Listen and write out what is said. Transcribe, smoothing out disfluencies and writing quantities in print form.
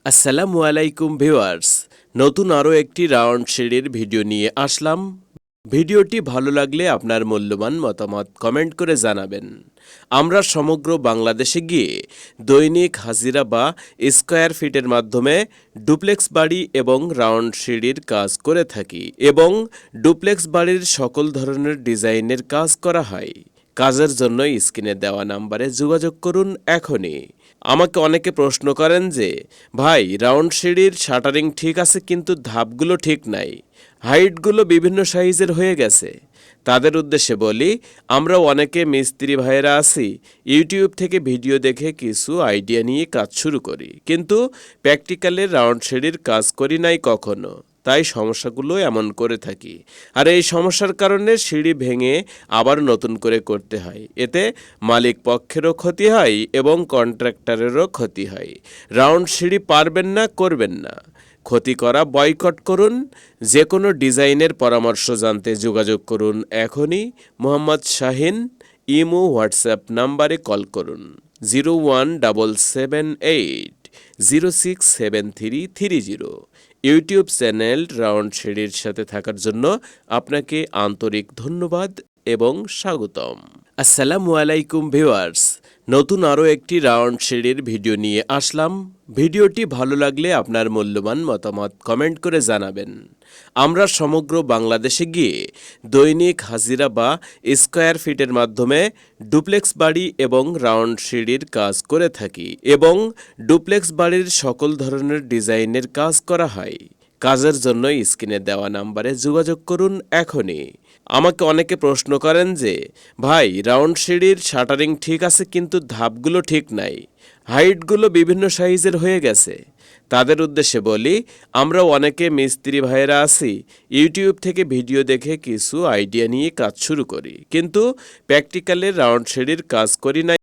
আসসালামু আলাইকুম ভিউয়ার্স, নতুন আরও একটি রাউন্ড শেডের ভিডিও নিয়ে আসলাম। ভিডিওটি ভালো লাগলে আপনার মূল্যবান মতামত কমেন্ট করে জানাবেন। আমরা সমগ্র বাংলাদেশে গিয়ে দৈনিক হাজিরা বা স্কয়ার ফিটের মাধ্যমে ডুপ্লেক্স বাড়ি এবং রাউন্ড সিঁড়ির কাজ করে থাকি এবং ডুপ্লেক্স বাড়ির সকল ধরনের ডিজাইনের কাজ করা হয়। কাজের জন্য স্ক্রিনে দেওয়া নাম্বারে যোগাযোগ করুন এখনই। আমাকে অনেকে প্রশ্ন করেন যে, ভাই রাউন্ড সিঁড়ির শাটারিং ঠিক আছে কিন্তু ধাপগুলো ঠিক নাই, হাইটগুলো বিভিন্ন সাইজের হয়ে গেছে। তাদের উদ্দেশ্যে বলি, আমরা অনেকে মিস্ত্রি ভাইয়েরা আছি, ইউটিউব থেকে ভিডিও দেখে কিছু আইডিয়া নিয়ে কাজ শুরু করি, কিন্তু প্র্যাকটিক্যালে রাউন্ড সিঁড়ির কাজ করি নাই কখনো। তাই সমস্যাগুলো এমন করে থাকি। আর এই সমস্যার কারণে সিঁড়ি ভেঙে আবার নতুন করে করতে হয়। এতে মালিক পক্ষেরও ক্ষতি হয় এবং কন্ট্রাক্টরেরও ক্ষতি হয়। রাউন্ড সিঁড়ি পারবেন না, করবেন না, ক্ষতি করা বয়কট করুন। যে কোনো ডিজাইনের পরামর্শ জানতে যোগাযোগ করুন এখনই মোহাম্মদ শাহিন। ইমো হোয়াটসঅ্যাপ নাম্বারে কল করুন 0178067330। ইউটিউব চ্যানেল রাউন্ড শেডের সাথে থাকার জন্য আপনাকে আন্তরিক ধন্যবাদ এবং স্বাগতম। আসসালামু আলাইকুম ভিউয়ার্স, নতুন আরও একটি রাউন্ড শেডের ভিডিও নিয়ে আসলাম। ভিডিওটি ভালো লাগলে আপনার মূল্যবান মতামত কমেন্ট করে জানাবেন। আমরা সমগ্র বাংলাদেশে গিয়ে দৈনিক হাজিরা বা স্কয়ার ফিটের মাধ্যমে ডুপ্লেক্স বাড়ি এবং রাউন্ড সিঁড়ির কাজ করে থাকি এবং ডুপ্লেক্স বাড়ির সকল ধরনের ডিজাইনের কাজ করা হয়। কাজের জন্য স্ক্রিনে দেওয়া নাম্বারে যোগাযোগ করুন এখনই। আমাকে অনেকে প্রশ্ন করেন যে, ভাই রাউন্ড সিঁড়ির শাটারিং ঠিক আছে কিন্তু ধাপগুলো ঠিক নাই, হাইটগুলো বিভিন্ন সাইজের হয়ে গেছে। তাদের উদ্দেশ্যে বলি, আমরা অনেকে মিস্ত্রি ভাইয়েরা আছি, ইউটিউব থেকে ভিডিও দেখে কিছু আইডিয়া নিয়ে কাজ শুরু করি, কিন্তু প্র্যাকটিক্যালে রাউন্ড সিঁড়ির কাজ করি নাই